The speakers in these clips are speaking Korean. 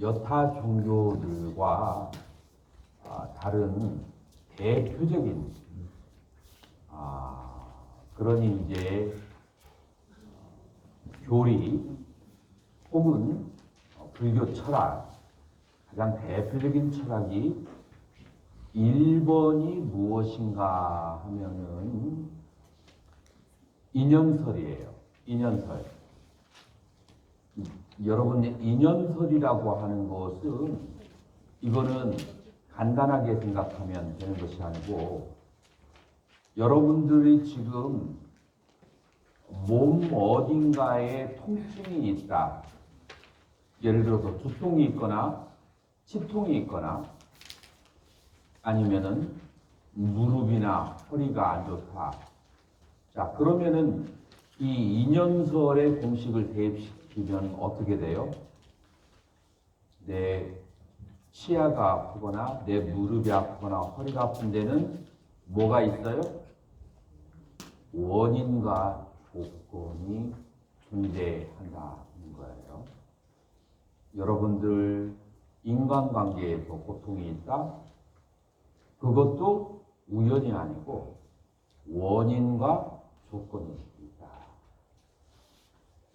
여타 종교들과 다른 대표적인 그런 이제 교리 혹은 불교 철학, 가장 대표적인 철학이 1번이 무엇인가 하면은 인연설이에요. 인연설. 여러분, 인연설이라고 하는 것은 이거는 간단하게 생각하면 되는 것이 아니고, 여러분들이 지금 몸 어딘가에 통증이 있다. 예를 들어서 두통이 있거나 치통이 있거나 아니면은 무릎이나 허리가 안 좋다. 자, 그러면은 이 인연설의 공식을 대입시키면 어떻게 돼요? 내 치아가 아프거나 내 무릎이 아프거나 허리가 아픈 데는 뭐가 있어요? 원인과 조건이 존재한다는 거예요. 여러분들 인간관계에서 고통이 있다? 그것도 우연이 아니고 원인과 조건이 있다.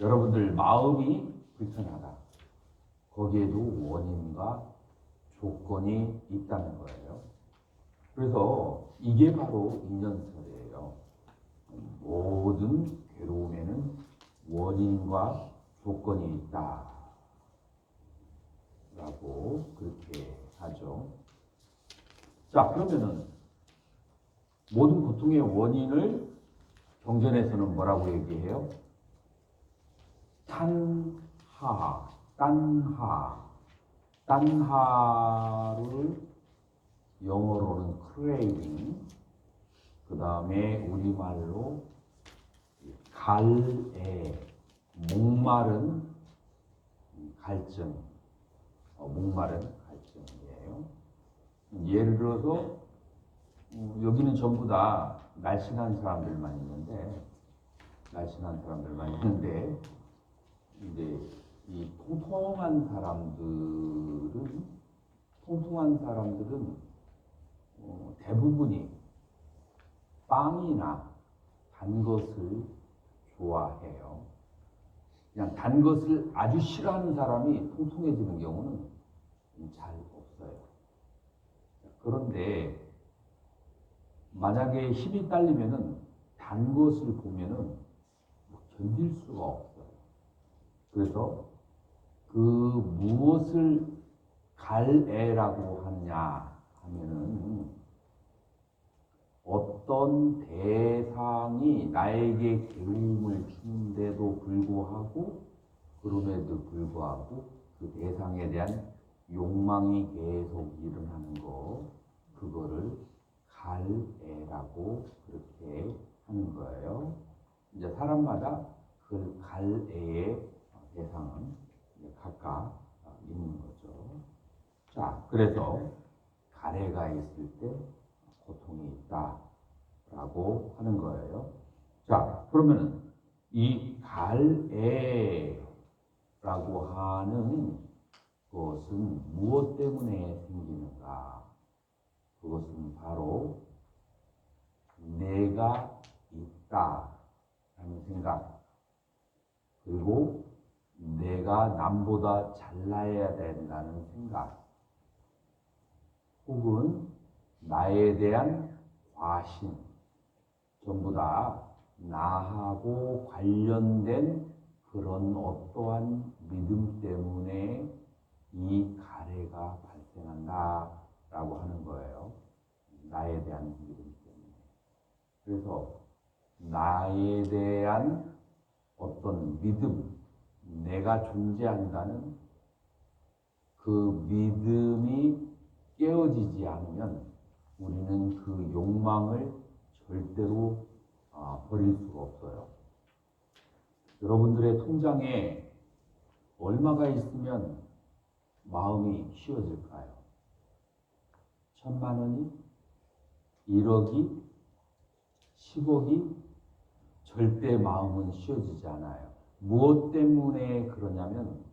여러분들 마음이 불편하다. 거기에도 원인과 조건이 있다는 거예요. 그래서 이게 바로 인연설이에요. 모든 괴로움에는 원인과 조건이 있다. 라고 그렇게 하죠. 자, 그러면은 모든 고통의 원인을 경전에서는 뭐라고 얘기해요? 딴하를 영어로는 craving, 그 다음에 우리말로 갈애, 목마른 갈증, 목마른 갈증이에요. 예를 들어서 여기는 전부 다 날씬한 사람들만 있는데, 이제 이 통통한 사람들은 대부분이 빵이나 단 것을 좋아해요. 그냥 단 것을 아주 싫어하는 사람이 통통해지는 경우는 잘 없어요. 그런데 만약에 힘이 딸리면은 단 것을 보면은 견딜 수가 없어요. 그래서 그 무엇을 갈애라고 하느냐 하면은 어떤 대상이 나에게 괴로움을 주는데도 불구하고, 그럼에도 불구하고 그 대상에 대한 욕망이 계속 일어나는 거, 그거를 갈애라고 그렇게 하는 거예요. 이제 사람마다 그 갈애의 대상은 각각 있는 거죠. 자, 그래서 갈애가 있을 때 고통이 있다라고 하는 거예요. 자, 그러면은 이 갈애라고 하는 것은 무엇 때문에 생기는가? 그것은 바로 내가 있다라는 생각, 그리고 내가 남보다 잘나야 된다는 생각, 혹은 나에 대한 과신, 전부 다 나하고 관련된 그런 어떠한 믿음 때문에 이 갈애가 발생한다라고 하는 거예요. 나에 대한 믿음 때문에. 그래서 나에 대한 어떤 믿음, 내가 존재한다는 그 믿음이 깨어지지 않으면 우리는 그 욕망을 절대로 버릴 수가 없어요. 여러분들의 통장에 얼마가 있으면 마음이 쉬워질까요? 1,000만 원이? 1억이? 10억이? 절대 마음은 쉬워지지 않아요. 무엇 때문에 그러냐면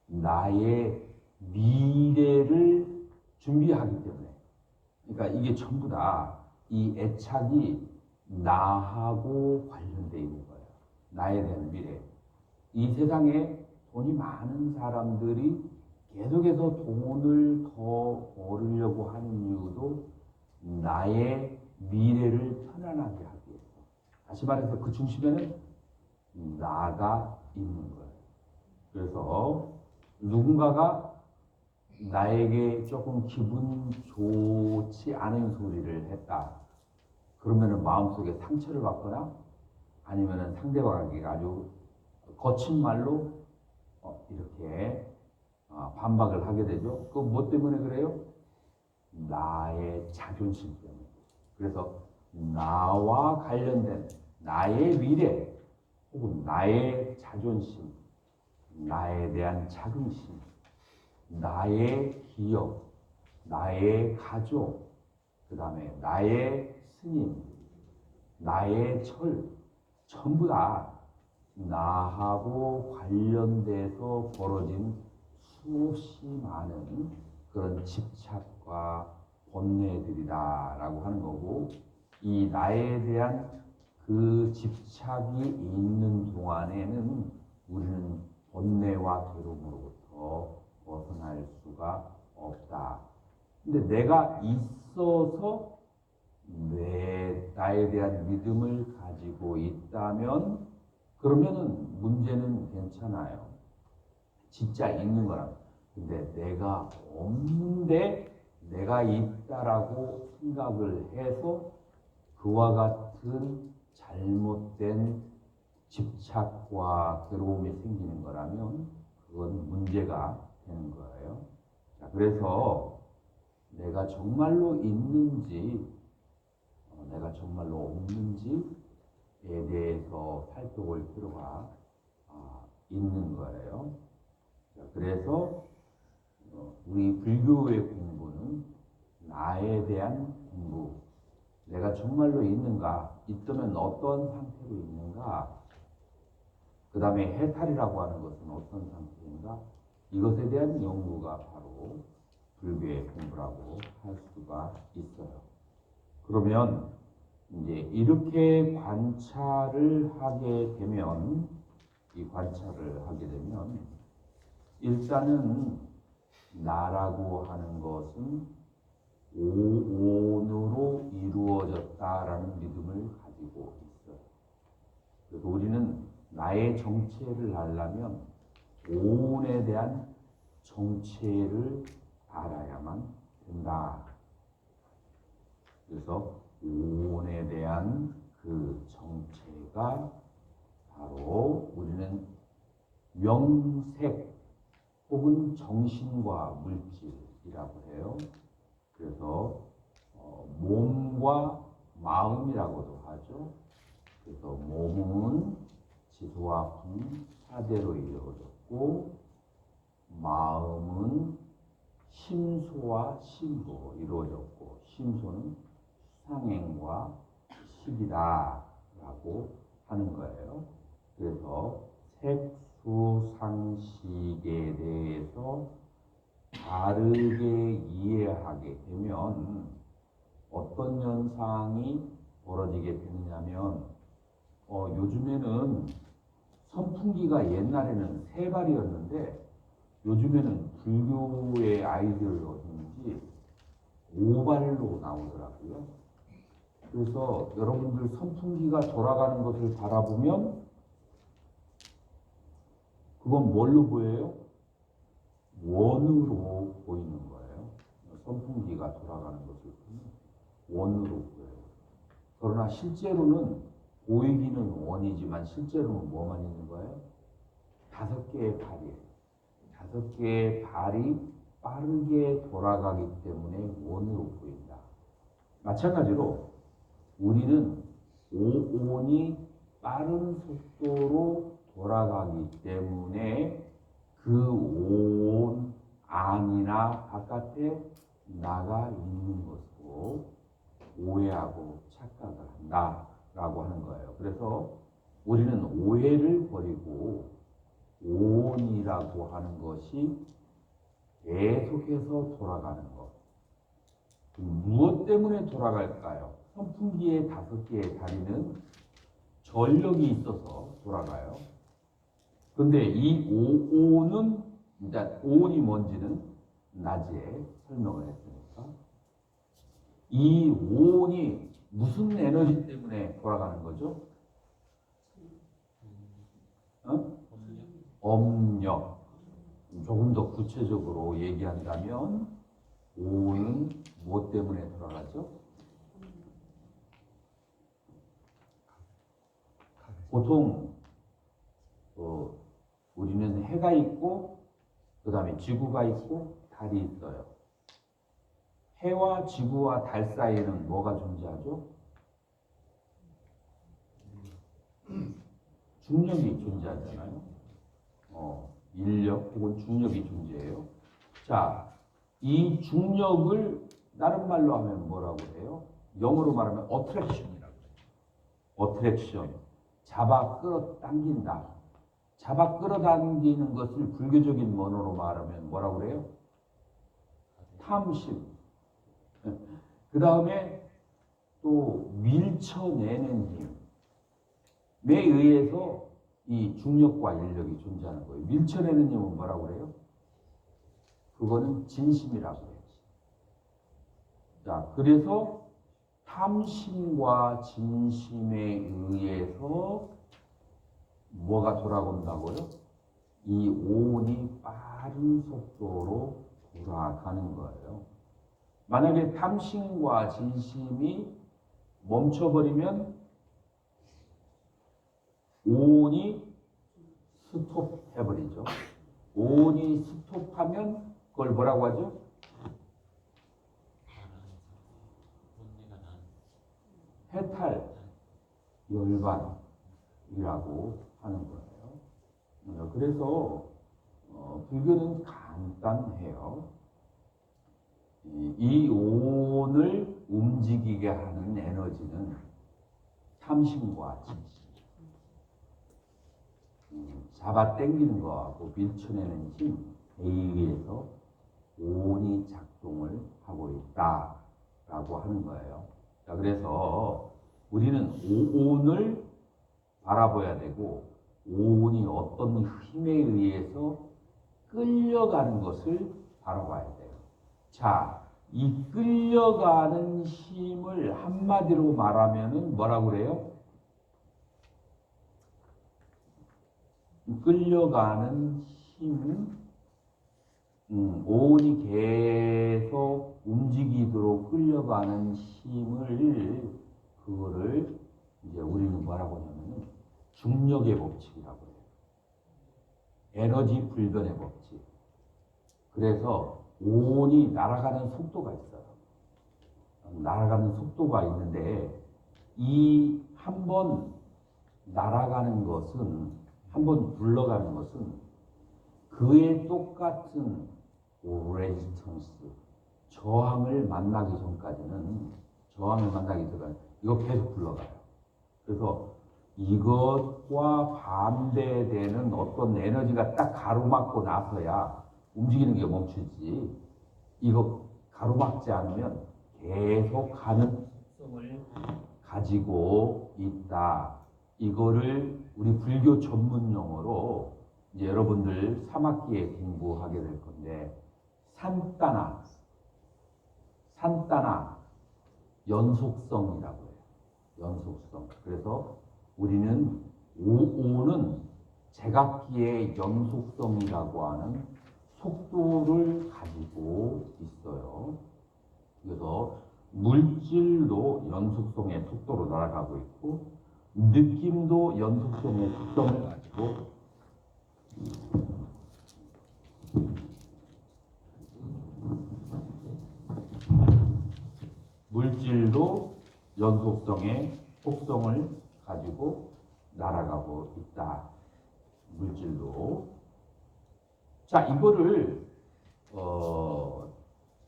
나의 미래를 준비하기 때문에. 그러니까 이게 전부 다 이 애착이 나하고 관련되어 있는 거예요. 나에 대한 미래. 이 세상에 돈이 많은 사람들이 계속해서 돈을 더 벌으려고 하는 이유도 나의 미래를 편안하게 하기 위해서. 다시 말해서 그 중심에는 나가 있는 거예요. 그래서 누군가가 나에게 조금 기분 좋지 않은 소리를 했다. 그러면은 마음속에 상처를 받거나 아니면은 상대방에게 아주 거친 말로 이렇게 반박을 하게 되죠. 그 뭐 때문에 그래요? 나의 자존심 때문에. 그래서 나와 관련된 나의 미래 혹은 나의 자존심, 나에 대한 자긍심, 나의 기업, 나의 가족, 그 다음에 나의 스님, 나의 철, 전부 다 나하고 관련돼서 벌어진 수없이 많은 그런 집착과 번뇌들이다라고 하는 거고, 이 나에 대한 그 집착이 있는 동안에는 우리는 번뇌와 괴로움으로부터 벗어날 수가 없다. 근데 내가 있어서 나에 대한 믿음을 가지고 있다면 그러면은 문제는 괜찮아요. 진짜 있는 거라. 근데 내가 없는데 내가 있다라고 생각을 해서 그와 같은 잘못된 집착과 괴로움이 생기는 거라면 그건 문제가 되는 거예요. 자, 그래서 내가 정말로 있는지 내가 정말로 없는지에 대해서 살펴볼 필요가 있는 거예요. 자, 그래서 우리 불교의 공부는 나에 대한 공부, 내가 정말로 있는가, 있다면 어떤 상태로 있는가, 그 다음에 해탈이라고 하는 것은 어떤 상태인가, 이것에 대한 연구가 바로 불교의 공부라고 할 수가 있어요. 그러면 이제 이렇게 관찰을 하게 되면, 일단은 나라고 하는 것은 오온으로 이루어졌다라는 믿음을 가지고 있어요. 그래서 우리는 나의 정체를 알려면 오온에 대한 정체를 알아야만 된다. 그래서 오온에 대한 그 정체가 바로 우리는 명색 혹은 정신과 물질이라고 해요. 그래서 몸과 마음이라고도 하죠. 그래서 몸은 지수와 분, 사대로 이루어졌고 마음은 심소와 심도 이루어졌고 심소는 수상행과 식이다라고 하는 거예요. 그래서 색수상식에 대해서 다르게 이해하게 되면 어떤 현상이 벌어지게 되느냐면 요즘에는 선풍기가 옛날에는 세 발이었는데 요즘에는 불교의 아이디어였는지 5발로 나오더라고요. 그래서 여러분들 선풍기가 돌아가는 것을 바라보면 그건 뭘로 보여요? 원으로 보이는 거예요. 선풍기가 돌아가는 것을 보면 원으로 보여요. 그러나 실제로는 보이기는 원이지만 실제로는 뭐만 있는 거예요? 5개의 발이에요. 5개의 발이 빠르게 돌아가기 때문에 원으로 보인다. 마찬가지로 우리는 오온이 빠른 속도로 돌아가기 때문에 그 오온 안이나 바깥에 나가 있는 것으로 오해하고 착각을 한다라고 하는 거예요. 그래서 우리는 오해를 버리고 오온이라고 하는 것이 계속해서 돌아가는 것. 무엇 때문에 돌아갈까요? 선풍기의 5개의 다리는 전력이 있어서 돌아가요. 근데 이 오온은, 일단 오온이 뭔지는 낮에 설명을 했으니까, 이 오온이 무슨 에너지 때문에 돌아가는 거죠? 엄력. 조금 더 구체적으로 얘기한다면 오온은 무엇 때문에 돌아가죠? 보통 우리는 해가 있고 그 다음에 지구가 있고 달이 있어요. 해와 지구와 달 사이에는 뭐가 존재하죠? 중력이 존재하잖아요. 인력 혹은 중력이 존재해요. 자, 이 중력을 다른 말로 하면 뭐라고 해요? 영어로 말하면 어트랙션이라고 해요. 어트랙션. 잡아 끌어당긴다. 잡아 끌어당기는 것을 불교적인 언어로 말하면 뭐라고 그래요? 탐심. 그 다음에 또 밀쳐내는 힘에 의해서 이 중력과 인력이 존재하는 거예요. 밀쳐내는 힘은 뭐라고 그래요? 그거는 진심이라고 해요. 자, 그래서 탐심과 진심에 의해서 뭐가 돌아온다고요? 이 오온이 빠른 속도로 돌아가는 거예요. 만약에 탐심과 진심이 멈춰버리면 오온이 스톱해버리죠. 오온이 스톱하면 그걸 뭐라고 하죠? 해탈, 열반이라고 하는 거예요. 그래서 불교는 간단해요. 이 오온을 움직이게 하는 에너지는 탐심과 진심. 잡아당기는 거하고 밀쳐내는 힘에 의해서 오온이 작동을 하고 있다라고 하는 거예요. 자, 그래서 우리는 오온을 바라봐야 되고 오온이 어떤 힘에 의해서 끌려가는 것을 바라봐야 돼요. 자, 이 끌려가는 힘을 한마디로 말하면은 뭐라고 그래요? 끌려가는 힘, 오온이 계속 움직이도록 끌려가는 힘을, 그거를 이제 우리는 뭐라고 하냐면 중력의 법칙이라고 해요. 에너지 불변의 법칙. 그래서 오온이 날아가는 속도가 있어요. 날아가는 속도가 있는데 이 한 번 날아가는 것은, 한 번 굴러가는 것은 그에 똑같은 레지스턴스, 저항을 만나기 전까지는, 이거 계속 굴러가요. 그래서 이것과 반대되는 어떤 에너지가 딱 가로막고 나서야 움직이는 게 멈추지, 이거 가로막지 않으면 계속 가는 특성을 가지고 있다. 이거를 우리 불교 전문 용어로 이제 여러분들 3학기에 공부하게 될 건데, 산따나 연속성이라고 해요. 연속성. 그래서 우리는 오온은 제각기의 연속성이라고 하는 속도를 가지고 있어요. 그래서 물질도 연속성의 속도로 날아가고 있고, 느낌도 연속성의 속성을 가지고 물질도 연속성의 속성을 가지고 날아가고 있다. 물질도. 자, 이거를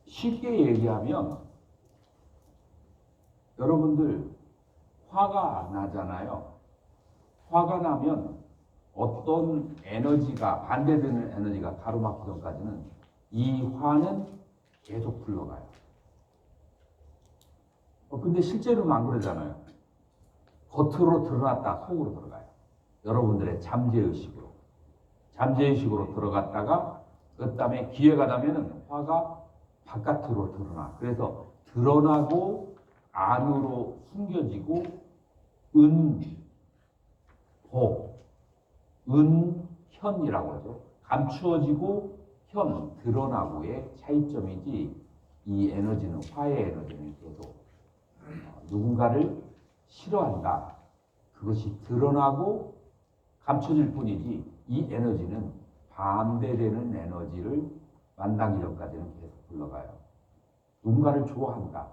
쉽게 얘기하면, 여러분들 화가 나잖아요. 화가 나면 어떤 에너지가, 반대되는 에너지가 가로막기 전까지는 이 화는 계속 흘러가요. 근데 실제로는 안 그러잖아요. 겉으로 드러났다 속으로 들어가요. 여러분들의 잠재의식으로. 잠재의식으로 들어갔다가 그 다음에 기회가 나면은 화가 바깥으로 드러나. 그래서 드러나고 안으로 숨겨지고 은현이라고 하죠. 감추어지고 현, 드러나고의 차이점이지 이 에너지는 화의 에너지는 계속 누군가를 싫어한다. 그것이 드러나고 감춰질 뿐이지 이 에너지는 반대되는 에너지를 만나기 전까지는 계속 흘러가요. 누군가를 좋아한다.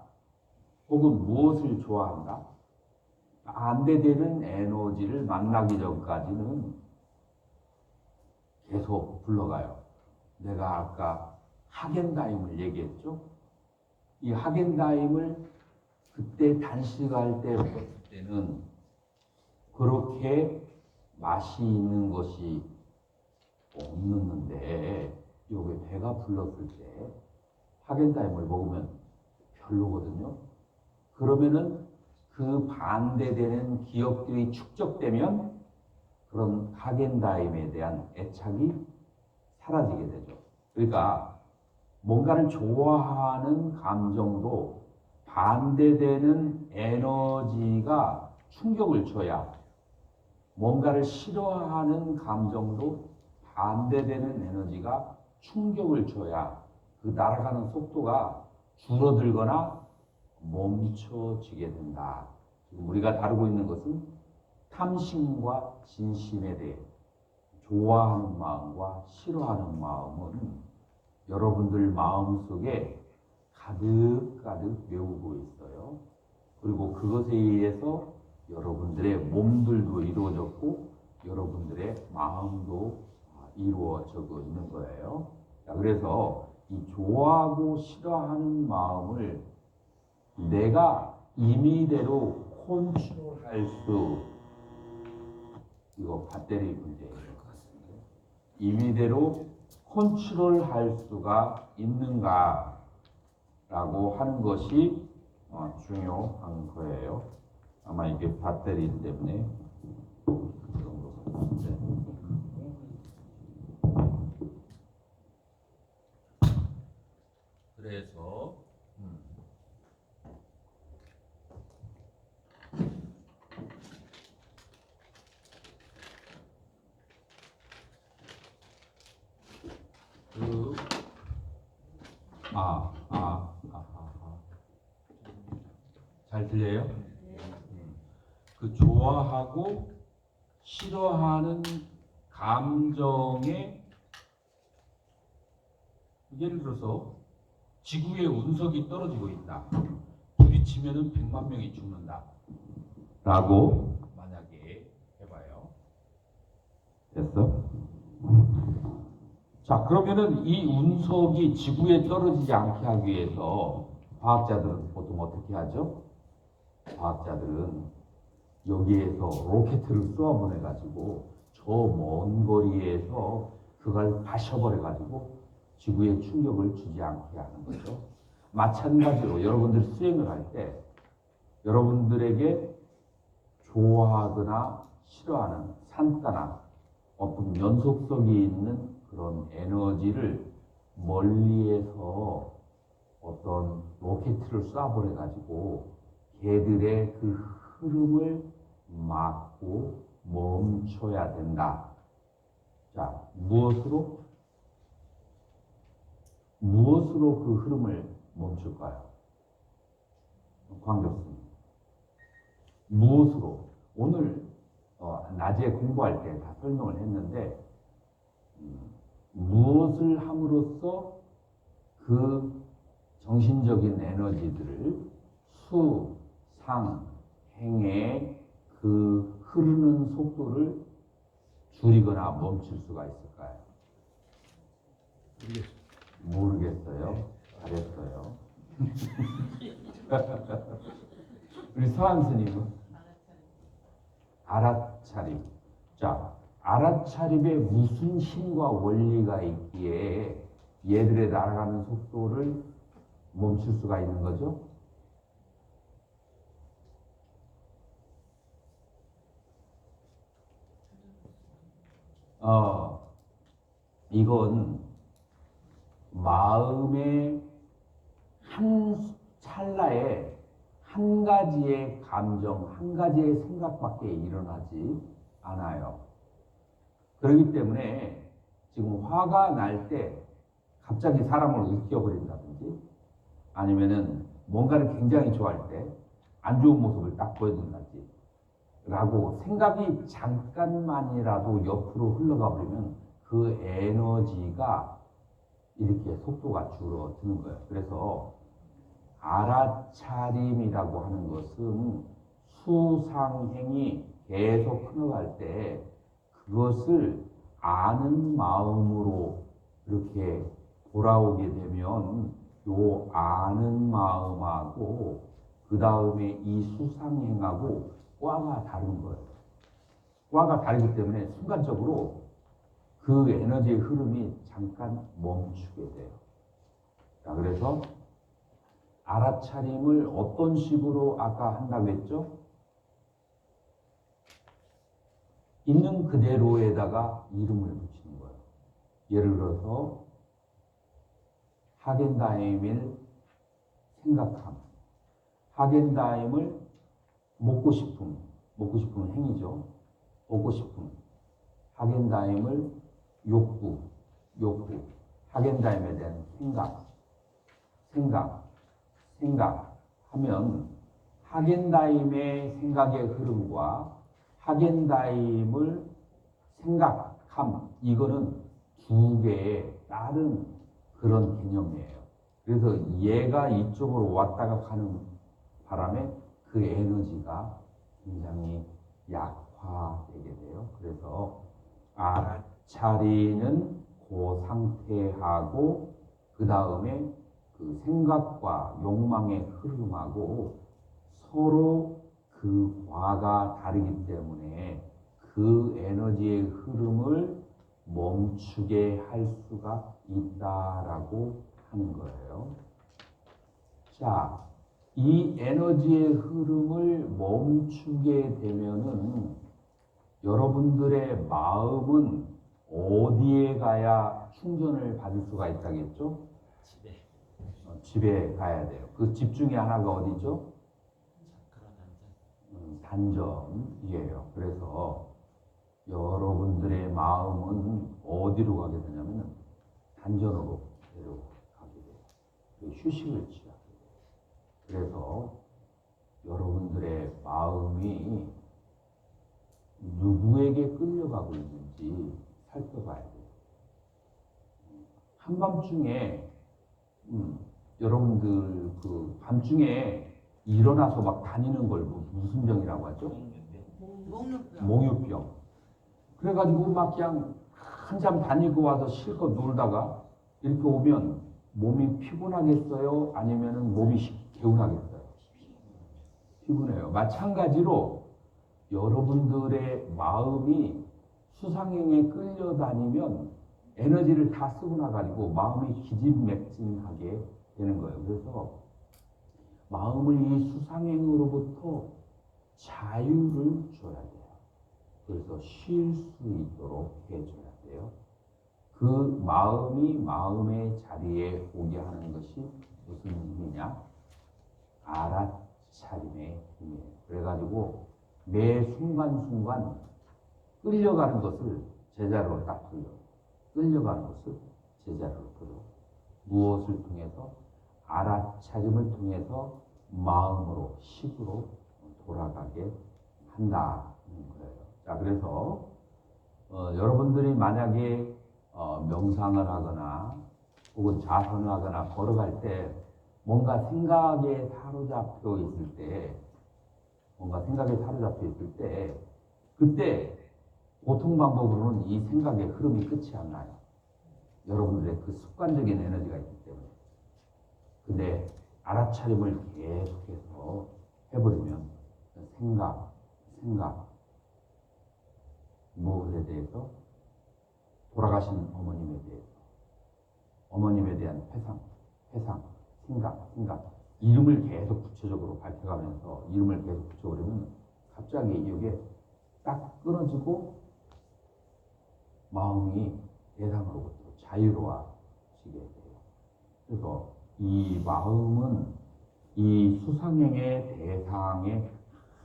혹은 무엇을 좋아한다. 반대되는 에너지를 만나기 전까지는 계속 흘러가요. 내가 아까 하겐다임을 얘기했죠. 이 하겐다임을 그때 단식할 때 먹을 때는 그렇게 맛이 있는 것이 없는데 여기 배가 불렀을 때 하겐다임을 먹으면 별로거든요. 그러면은 그 반대되는 기억들이 축적되면 그런 하겐다임에 대한 애착이 사라지게 되죠. 그러니까 뭔가를 좋아하는 감정도 반대되는 에너지가 충격을 줘야, 뭔가를 싫어하는 감정도 반대되는 에너지가 충격을 줘야 그 날아가는 속도가 줄어들거나 멈춰지게 된다. 지금 우리가 다루고 있는 것은 탐심과 진심에 대해 좋아하는 마음과 싫어하는 마음은 여러분들 마음속에 가득가득 메우고 있어요. 그리고 그것에 의해서 여러분들의 몸들도 이루어졌고 여러분들의 마음도 이루어져 있는 거예요. 자, 그래서 이 좋아하고 싫어하는 마음을 내가 임의대로 컨트롤할 수, 이거 배터리 문제예요. 임의대로 컨트롤할 수가 있는가라고 하는 것이 중요한 거예요. 아마 이게 배터리 때문에 그런 것 같은데. 그래서 잘 들려요? 그 좋아하고 싫어하는 감정에, 예를 들어서 지구의 운석이 떨어지고 있다. 부딪히면은 100만 명이 죽는다. 라고 만약에 해봐요. 됐어? 자, 그러면은 이 운석이 지구에 떨어지지 않게 하기 위해서 과학자들은 보통 어떻게 하죠? 과학자들은 여기에서 로켓을 쏘아보내가지고 저 먼 거리에서 그걸 마셔버려가지고 지구에 충격을 주지 않게 하는 거죠. 마찬가지로 여러분들 수행을 할 때 여러분들에게 좋아하거나 싫어하는 산가나 어떤 연속성이 있는 그런 에너지를 멀리에서 어떤 로켓을 쏴보내가지고 걔들의 그 흐름을 막고 멈춰야 된다. 자, 무엇으로 그 흐름을 멈출까요? 광교수님. 무엇으로? 오늘 낮에 공부할 때 다 설명을 했는데 무엇을 함으로써 그 정신적인 에너지들을 수, 상, 행의 그 흐르는 속도를 줄이거나 멈출 수가 있을까요? 모르겠어요. 잘했어요. 우리 서한 스님은? 알아차림. 자, 알아차림에 무슨 힘과 원리가 있기에 얘들의 날아가는 속도를 멈출 수가 있는 거죠. 이건 마음의 한 찰나에 한 가지의 감정, 한 가지의 생각밖에 일어나지 않아요. 그렇기 때문에 지금 화가 날 때 갑자기 사람을 웃겨버린다든지 아니면은 뭔가를 굉장히 좋아할 때 안 좋은 모습을 딱 보여준다든지 라고 생각이 잠깐만이라도 옆으로 흘러가 버리면 그 에너지가 이렇게 속도가 줄어드는 거예요. 그래서 알아차림이라고 하는 것은 수상행이 계속 흘러갈 때 그것을 아는 마음으로 이렇게 돌아오게 되면 요 아는 마음하고 그 다음에 이 수상행하고 과가 다른 거예요. 과가 다르기 때문에 순간적으로 그 에너지의 흐름이 잠깐 멈추게 돼요. 자, 그래서 알아차림을 어떤 식으로 아까 한다고 했죠? 있는 그대로에다가 이름을 붙이는 거예요. 예를 들어서 하겐다임을 생각함, 하겐다임을 먹고 싶은 행위죠. 먹고 싶음, 하겐다임을 욕구, 하겐다임에 대한 생각하면 하겐다임의 생각의 흐름과 하겐다임을 생각함, 이거는 두 개의 다른 그런 개념이에요. 그래서 얘가 이쪽으로 왔다가 가는 바람에 그 에너지가 굉장히 약화되게 돼요. 그래서 알아차리는 그 상태하고 그 다음에 그 생각과 욕망의 흐름하고 서로 그 과가 다르기 때문에 그 에너지의 흐름을 멈추게 할 수가 있다라고 하는 거예요. 자, 이 에너지의 흐름을 멈추게 되면은 여러분들의 마음은 어디에 가야 충전을 받을 수가 있다겠죠? 집에 가야 돼요. 그 집 중에 하나가 어디죠? 단전이에요. 그래서 여러분들의 마음은 어디로 가게 되냐면 단전으로 내려가게 돼요. 휴식을 취하게 돼요. 그래서 여러분들의 마음이 누구에게 끌려가고 있는지 살펴봐야 돼요. 한밤중에 여러분들 그 밤중에 일어나서 막 다니는 걸 무슨 병이라고 하죠? 몽유병. 그래가지고 막 그냥 한참 다니고 와서 실컷 놀다가 이렇게 오면 몸이 피곤하겠어요? 아니면은 몸이 개운하겠어요? 피곤해요. 마찬가지로 여러분들의 마음이 수상행에 끌려다니면 에너지를 다 쓰고 나가지고 마음이 기진맥진하게 되는 거예요. 그래서 마음을 이 수상행으로부터 자유를 줘야 돼요. 그래서 쉴 수 있도록 해줘야 돼요. 그 마음이 마음의 자리에 오게 하는 것이 무슨 힘이냐? 알아차림의 힘이에요. 그래가지고 매 순간순간 끌려가는 것을 제자리로 딱 돌려. 끌려가는 것을 제자리로 돌려. 무엇을 통해서? 알아차림을 통해서 마음으로, 식으로 돌아가게 한다는 거예요. 자, 그래서 여러분들이 만약에 명상을 하거나 혹은 자선을 하거나 걸어갈 때 뭔가 생각에 사로잡혀 있을 때 그때 보통 방법으로는 이 생각의 흐름이 끝이 안 나요. 여러분들의 그 습관적인 에너지가 있기 때문에. 근데 알아차림을 계속해서 해버리면 생각 무엇에 대해서? 돌아가신 어머님에 대해서, 어머님에 대한 회상, 생각, 이름을 계속 구체적으로 밝혀가면서 이름을 계속 붙여버리면 갑자기 이게 딱 끊어지고 마음이 대상으로부터 자유로워지게 돼요. 그래서 이 마음은 이 수상행의 대상에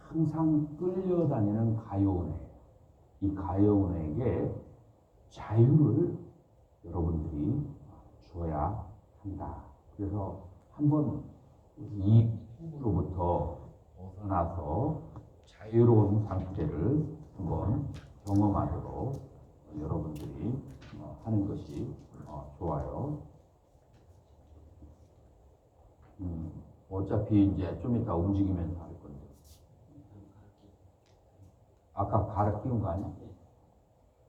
항상 끌려다니는 가여운이에요. 이 가여운에게 자유를 여러분들이 줘야 한다. 그래서 한번 이 꿈으로부터 벗어나서 자유로운 상태를 한번 경험하도록 여러분들이 하는 것이 좋아요. 어차피 이제 좀 이따 움직이면서 할 건데. 아까 갈아 끼운 거 아니야?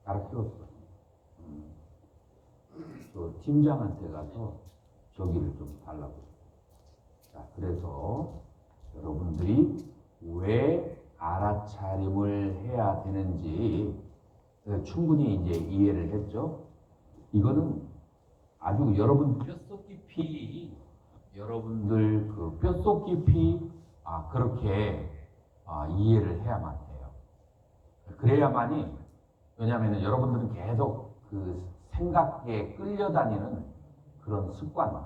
갈아 끼웠어. 저 팀장한테 가서 저기를 좀 달라고. 자, 그래서 여러분들이 왜 알아차림을 해야 되는지 충분히 이제 이해를 했죠. 이거는 아주 여러분 뼛속 깊이 여러분들 그 뼛속 깊이 그렇게 이해를 해야만 해요. 그래야만이, 왜냐하면 여러분들은 계속 그 생각에 끌려다니는 그런 습관,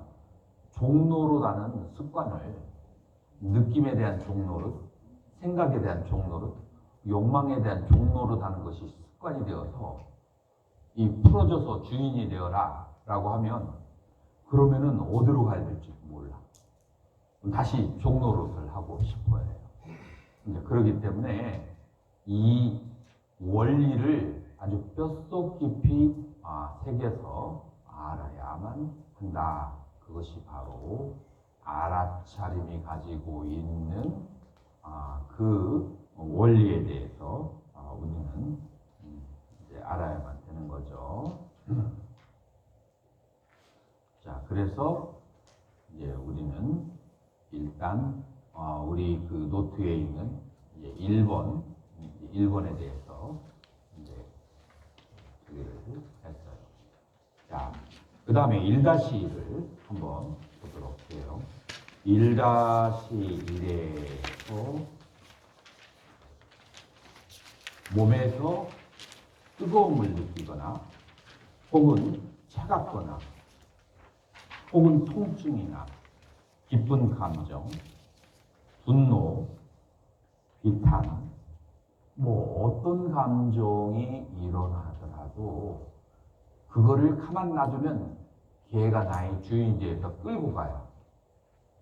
종로로 가는 습관을, 느낌에 대한 종로를, 생각에 대한 종로를, 욕망에 대한 종로로 가는 것이 습관이 되어서 이 풀어져서 주인이 되어라 라고 하면 그러면은 어디로 가야 될지 몰라. 다시 종로릇을 하고 싶어요. 이제 그렇기 때문에 이 원리를 아주 뼛속 깊이 새겨서 알아야만 한다. 그것이 바로 알아차림이 가지고 있는 그 원리에 대해서 우리는 이제 알아야만 되는 거죠. 자, 그래서 이제 우리는 일단 우리 그 노트에 있는 이제 1번에 대해서 이제 소개를 했어요. 자, 그 다음에 1-1을 한번 보도록 해요. 1-1에서 몸에서 뜨거움을 느끼거나 혹은 차갑거나 혹은 통증이나 기쁜 감정, 분노, 비탄, 어떤 감정이 일어나더라도 그거를 가만 놔두면 걔가 나의 주인지에서 끌고 가요.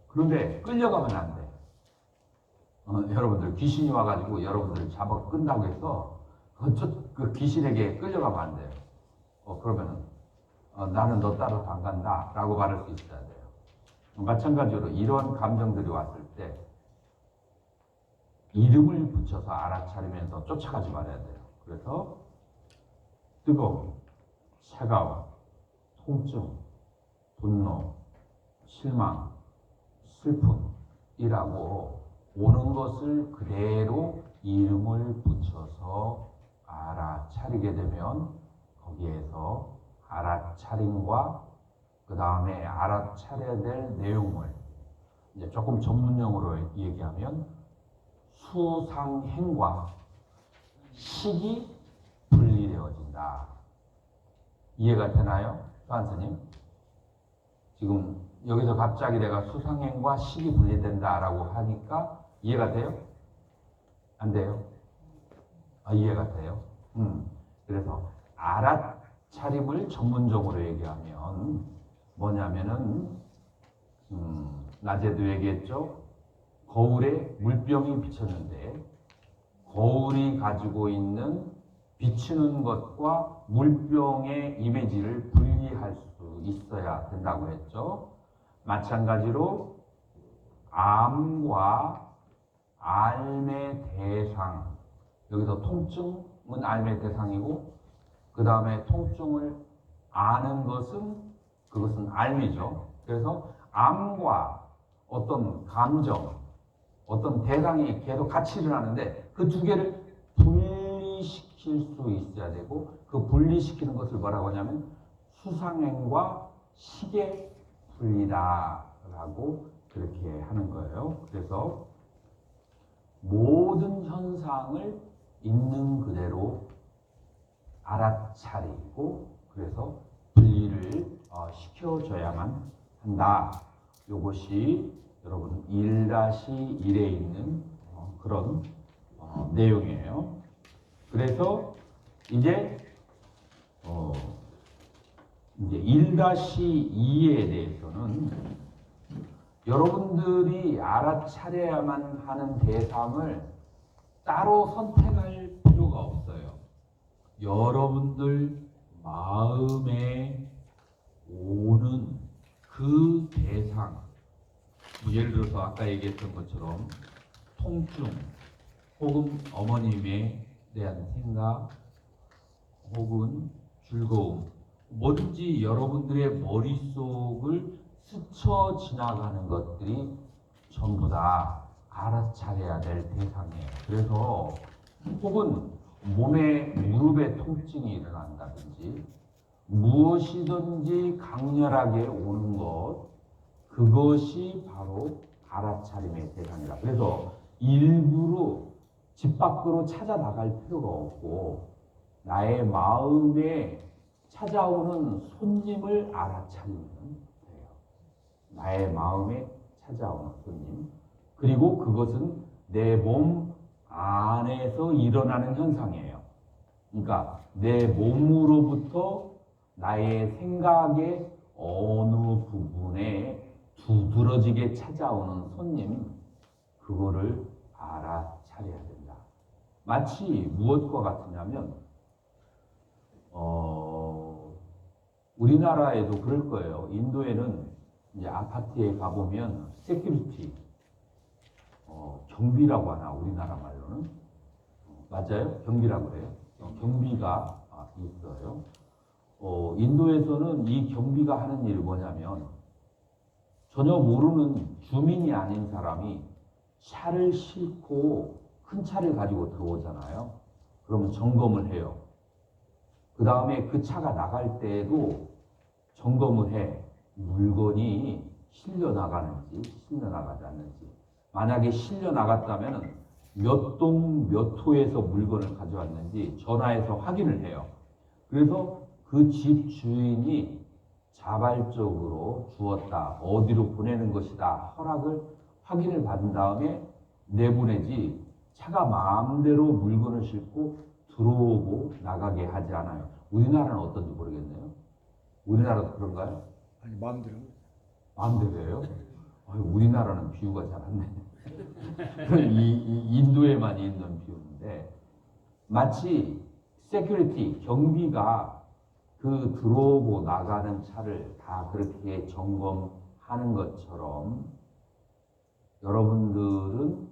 그런데 끌려가면 안 돼. 여러분들 귀신이 와가지고 여러분들 잡아 끈다고 해서 그 귀신에게 끌려가면 안 돼요. 그러면은 나는 너 따라서 안 간다 라고 말할 수 있어야 돼요. 마찬가지로 이런 감정들이 왔을 때 이름을 붙여서 알아차리면서 쫓아가지 말아야 돼요. 그래서 뜨거움, 차가움, 통증, 분노, 실망, 슬픔이라고 오는 것을 그대로 이름을 붙여서 알아차리게 되면 거기에서 알아차림과 그 다음에 알아차려야 될 내용을 이제 조금 전문용어로 얘기하면 수상행과 식이 분리되어진다. 이해가 되나요? 선생님? 지금 여기서 갑자기 내가 수상행과 식이 분리된다라고 하니까 이해가 돼요? 안 돼요? 이해가 돼요? 그래서 알아차림을 전문적으로 얘기하면 뭐냐면은 낮에도 얘기했죠. 거울에 물병이 비쳤는데 거울이 가지고 있는 비추는 것과 물병의 이미지를 분리할 수 있어야 된다고 했죠. 마찬가지로 암과 앓의 대상, 여기서 통증은 앓의 대상이고 그 다음에 통증을 아는 그것은 앓이죠. 그래서 암과 어떤 감정, 어떤 대상이 계속 같이 일어나는데 그 두 개를 분리시킬 수 있어야 되고 그 분리시키는 것을 뭐라고 하냐면 수상행과 시계 분리다라고 그렇게 하는 거예요. 그래서 모든 현상을 있는 그대로 알아차리고 그래서 분리를 시켜줘야만 한다. 이것이 여러분 1-1에 있는 그런 내용이에요. 그래서 이제 1-2에 대해서는 여러분들이 알아차려야만 하는 대상을 따로 선택할 필요가 없어요. 여러분들 마음에 오는 그 대상, 예를 들어서 아까 얘기했던 것처럼 통증 혹은 어머님에 대한 생각 혹은 즐거움, 뭐든지 여러분들의 머릿속을 스쳐 지나가는 것들이 전부 다 알아차려야 될 대상이에요. 그래서 혹은 몸에 무릎에 통증이 일어난다든지 무엇이든지 강렬하게 오는 것, 그것이 바로 알아차림의 대상이다. 그래서 일부러 집 밖으로 찾아 나갈 필요가 없고 나의 마음에 찾아오는 손님을 알아차리면 돼요. 나의 마음에 찾아오는 손님. 그리고 그것은 내 몸 안에서 일어나는 현상이에요. 그러니까 내 몸으로부터 나의 생각의 어느 부분에 두드러지게 찾아오는 손님, 그거를 알아차려야 된다. 마치 무엇과 같으냐면 우리나라에도 그럴 거예요. 인도에는 이제 아파트에 가보면 세큐리티, 경비라고 하나 우리나라 말로는 맞아요? 경비라고 그래요. 경비가 있어요. 인도에서는 이 경비가 하는 일이 뭐냐면 전혀 모르는 주민이 아닌 사람이 차를 싣고 큰 차를 가지고 들어오잖아요. 그러면 점검을 해요. 그 다음에 그 차가 나갈 때에도 점검을 해. 물건이 실려 나가는지 실려 나가지 않는지. 만약에 실려 나갔다면 몇 동 몇 호에서 물건을 가져왔는지 전화해서 확인을 해요. 그래서 그 집 주인이 자발적으로 주었다, 어디로 보내는 것이다 허락을 확인을 받은 다음에 내보내지 차가 마음대로 물건을 싣고 들어오고 나가게 하지 않아요. 우리나라는 어떤지 모르겠네요. 우리나라도 그런가요? 아니 마음대로. 마음대로예요? 우리나라는 비유가 잘 안 되네. 이 인도에만 있는 비유인데 마치 세큐리티, 경비가 그 들어오고 나가는 차를 다 그렇게 점검하는 것처럼 여러분들은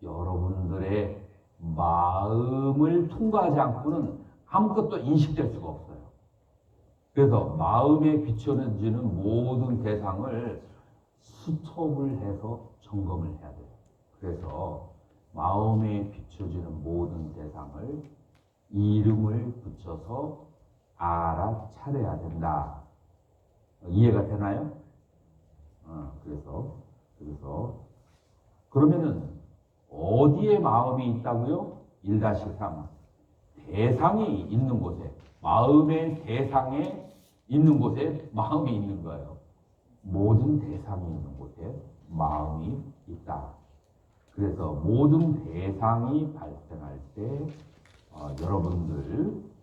여러분들의 마음을 통과하지 않고는 아무것도 인식될 수가 없어요. 그래서 마음에 비춰지는 모든 대상을 스톱을 해서 점검을 해야 돼요. 그래서 마음에 비춰지는 모든 대상을 이름을 붙여서 알아차려야 된다. 이해가 되나요? 그래서 그러면은 어디에 마음이 있다고요? 1-3 대상이 있는 곳에, 마음의 대상에 있는 곳에 마음이 있는 거예요. 모든 대상이 있는 곳에 마음이 있다. 그래서 모든 대상이 발생할 때 여러분들은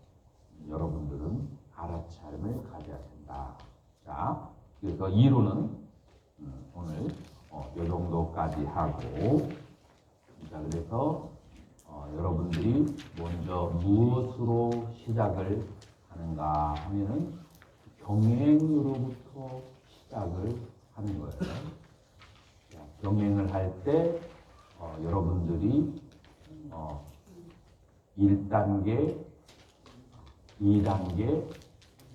알아차림을 가져야 된다. 자, 그래서 이론은 오늘 이 정도까지 하고, 자, 그래서 여러분들이 먼저 무엇으로 시작을 하는가 하면은 경행으로부터 시작을 하는 거예요. 자, 경행을 할 때 여러분들이 1단계, 2단계,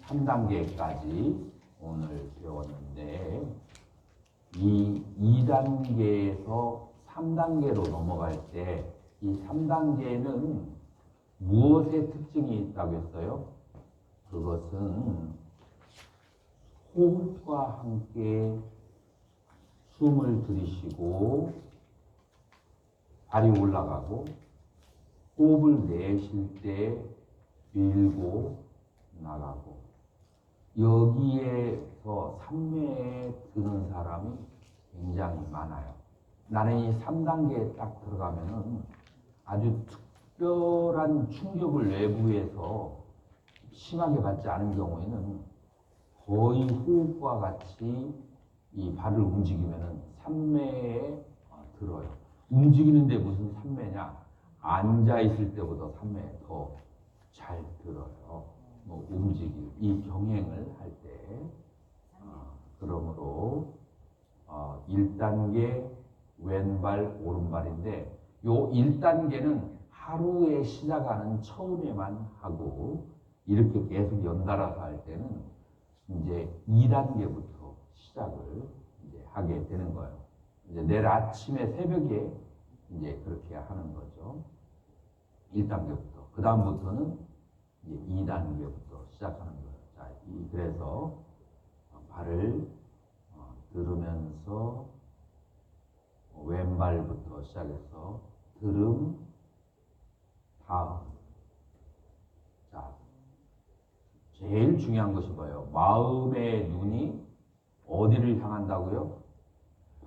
3단계까지 오늘 배웠는데 이 2단계에서 3단계로 넘어갈 때 이 3단계는 무엇의 특징이 있다고 했어요? 그것은 호흡과 함께 숨을 들이쉬고 발이 올라가고 호흡을 내쉴 때 밀고 나가고 여기에서 삼매에 드는 사람이 굉장히 많아요. 나는 이 3단계에 딱 들어가면은 아주 특별한 충격을 외부에서 심하게 받지 않은 경우에는 거의 호흡과 같이 이 발을 움직이면은 삼매에 들어요. 움직이는데 무슨 삼매냐? 앉아 있을 때보다 삼매에 더 잘 들어요. 뭐 움직일 이 병행을 할 때. 그러므로 1단계 왼발 오른발인데 요 1단계는 하루에 시작하는 처음에만 하고 이렇게 계속 연달아서 할 때는 이제 2단계부터 시작을 이제 하게 되는 거예요. 이제 내일 아침에 새벽에 이제 그렇게 하는 거죠. 1단계부터. 그 다음부터는 이제 2단계부터 시작하는 거예요. 자, 그래서 발을 들으면서 왼발부터 시작해서 들음, 다음. 자, 제일 중요한 것이 뭐예요? 마음의 눈이 어디를 향한다고요?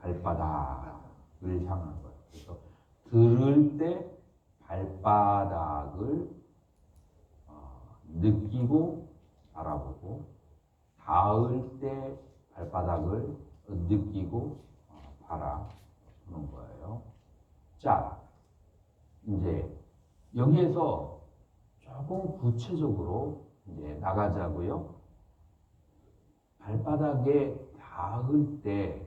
발바닥을 향하는 거예요. 그래서 들을 때 발바닥을 느끼고 바라보고 닿을 때 발바닥을 느끼고 바라보는 거예요. 자, 이제 여기에서 조금 구체적으로 이제 나가자고요. 발바닥에 닿을 때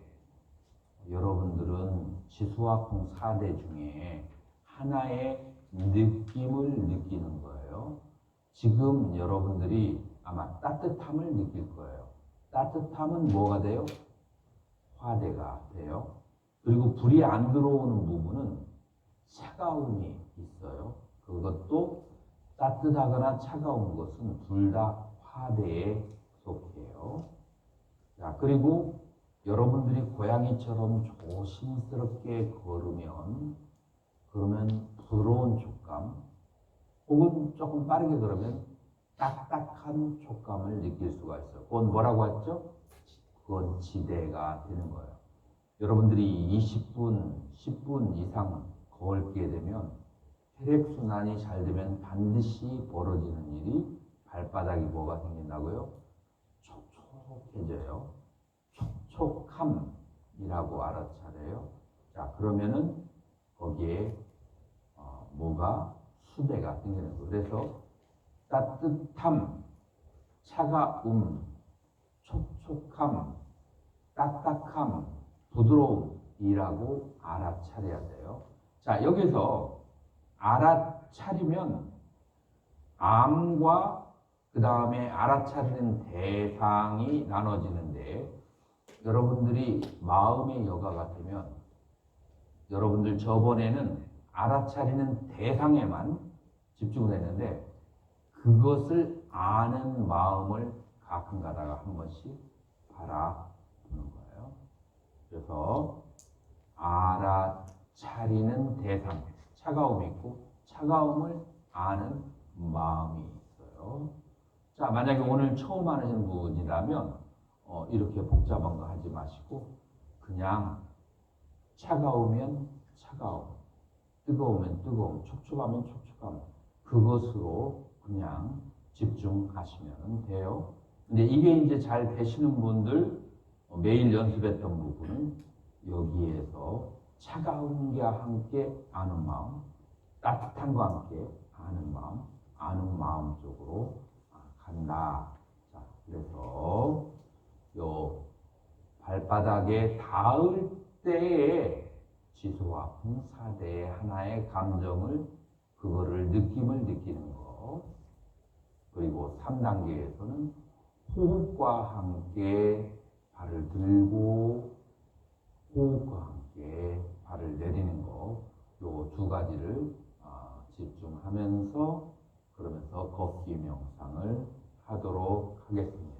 여러분들은 지수화풍 4대 중에 하나의 느낌을 느끼는 거예요. 지금 여러분들이 아마 따뜻함을 느낄 거예요. 따뜻함은 뭐가 돼요? 화대가 돼요. 그리고 불이 안 들어오는 부분은 차가움이 있어요. 그것도 따뜻하거나 차가운 것은 둘 다 화대에 속해요. 자, 그리고 여러분들이 고양이처럼 조심스럽게 그러면 부드러운 촉감, 혹은 조금 빠르게 걸으면 딱딱한 촉감을 느낄 수가 있어요. 그건 뭐라고 했죠? 그건 지대가 되는 거예요. 여러분들이 20분, 10분 이상 걸게 되면 혈액순환이 잘 되면 반드시 벌어지는 일이 발바닥이 뭐가 생긴다고요? 촉촉해져요. 촉촉함이라고 알아차려요. 자, 그러면은 거기에 뭐가 수대가 생기는 거예요. 그래서 따뜻함, 차가움, 촉촉함, 딱딱함, 부드러움이라고 알아차려야 돼요. 자, 여기서 알아차리면 암과 그 다음에 알아차리는 대상이 나눠지는데 여러분들이 마음의 여가 같으면 여러분들 저번에는 알아차리는 대상에만 집중을 했는데 그것을 아는 마음을 가끔 가다가 한 번씩 바라보는 거예요. 그래서 알아차리는 대상, 차가움이 있고 차가움을 아는 마음이 있어요. 자, 만약에 오늘 처음 하시는 분이라면 이렇게 복잡한 거 하지 마시고 그냥 차가우면 차가움, 뜨거우면 뜨거움, 촉촉하면 촉촉함, 그것으로 그냥 집중하시면 돼요. 근데 이게 이제 잘 되시는 분들, 매일 연습했던 부분은 여기에서 차가움과 함께 아는 마음, 따뜻함과 함께 아는 마음 쪽으로 간다. 자, 그래서 요 발바닥에 닿을 때에 지수와 풍사대의 하나의 감정을, 그거를 느낌을 느끼는 거. 그리고 3단계에서는 호흡과 함께 발을 들고 호흡과 함께 발을 내리는 거. 요 두 가지를 집중하면서 그러면서 걷기 명상을 하도록 하겠습니다.